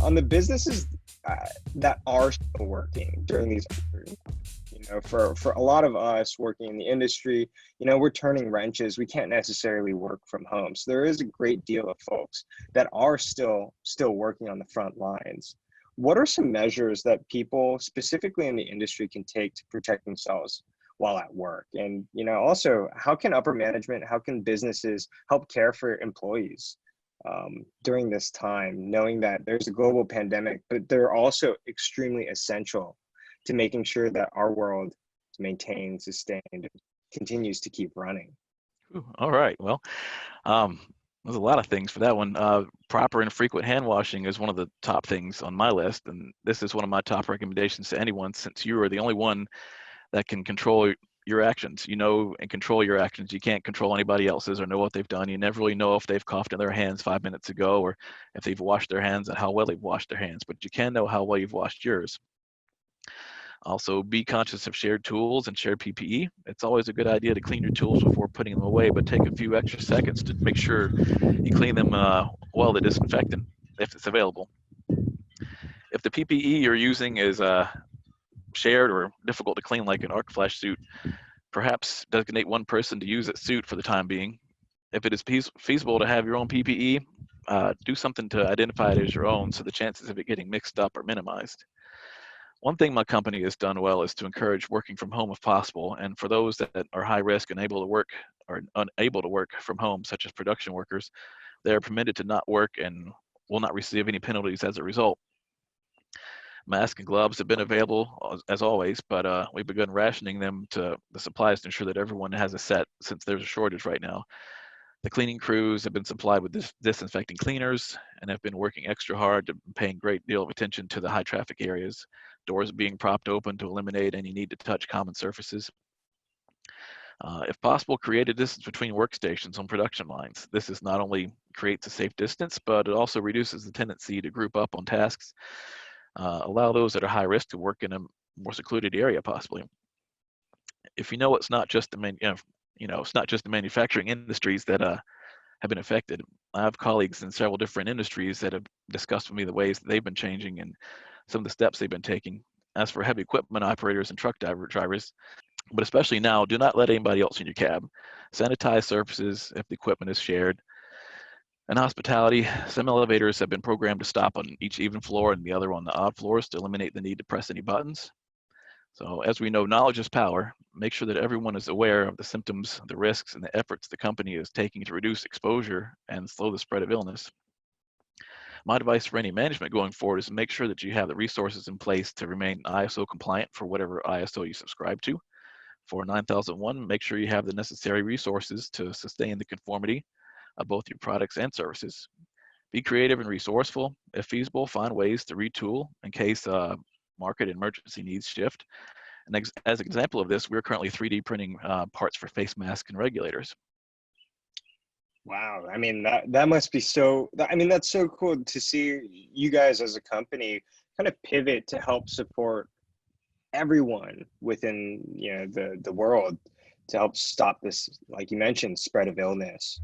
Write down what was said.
on the businesses that are still working during these, for a lot of us working in the industry, we're turning wrenches. We can't necessarily work from home. So there is a great deal of folks that are still working on the front lines. What are some measures that people specifically in the industry can take to protect themselves while at work? And, also, how can upper management, how can businesses help care for employees during this time, knowing that there's a global pandemic, but they're also extremely essential to making sure that our world is maintained, sustained, and continues to keep running? Ooh, all right. Well, there's a lot of things for that one. Proper and frequent hand washing is one of the top things on my list, and this is one of my top recommendations to anyone, since you are the only one that can control your actions. And control your actions. You can't control anybody else's or know what they've done. You never really know if they've coughed in their hands 5 minutes ago or if they've washed their hands and how well they've washed their hands, but you can know how well you've washed yours. Also, be conscious of shared tools and shared PPE. It's always a good idea to clean your tools before putting them away, but take a few extra seconds to make sure you clean them well to disinfectant if it's available. If the PPE you're using is shared or difficult to clean, like an arc flash suit, perhaps designate one person to use that suit for the time being. If it is feasible to have your own PPE, do something to identify it as your own so the chances of it getting mixed up are minimized. One thing my company has done well is to encourage working from home if possible, and for those that are high risk and able to work or unable to work from home, such as production workers, they are permitted to not work and will not receive any penalties as a result. Masks and gloves have been available as always, but we've begun rationing them to the supplies to ensure that everyone has a set, since there's a shortage right now. The cleaning crews have been supplied with disinfecting cleaners and have been working extra hard to paying great deal of attention to the high traffic areas. Doors being propped open to eliminate any need to touch common surfaces. If possible, create a distance between workstations on production lines. This is not only creates a safe distance, but it also reduces the tendency to group up on tasks. Allow those that are high risk to work in a more secluded area, possibly. If it's not just it's not just the manufacturing industries that have been affected. I have colleagues in several different industries that have discussed with me the ways that they've been changing and some of the steps they've been taking. As for heavy equipment operators and truck drivers, but especially now, do not let anybody else in your cab. Sanitize surfaces if the equipment is shared. In hospitality, some elevators have been programmed to stop on each even floor and the other on the odd floors to eliminate the need to press any buttons. So as we know, knowledge is power. Make sure that everyone is aware of the symptoms, the risks, and the efforts the company is taking to reduce exposure and slow the spread of illness. My advice for any management going forward is to make sure that you have the resources in place to remain ISO compliant for whatever ISO you subscribe to. For 9001, make sure you have the necessary resources to sustain the conformity of both your products and services. Be creative and resourceful. If feasible, find ways to retool in case market and emergency needs shift. And as an example of this, we're currently 3D printing parts for face masks and regulators. Wow. I mean, that must be that's so cool to see you guys as a company kind of pivot to help support everyone within, the world to help stop this, like you mentioned, spread of illness.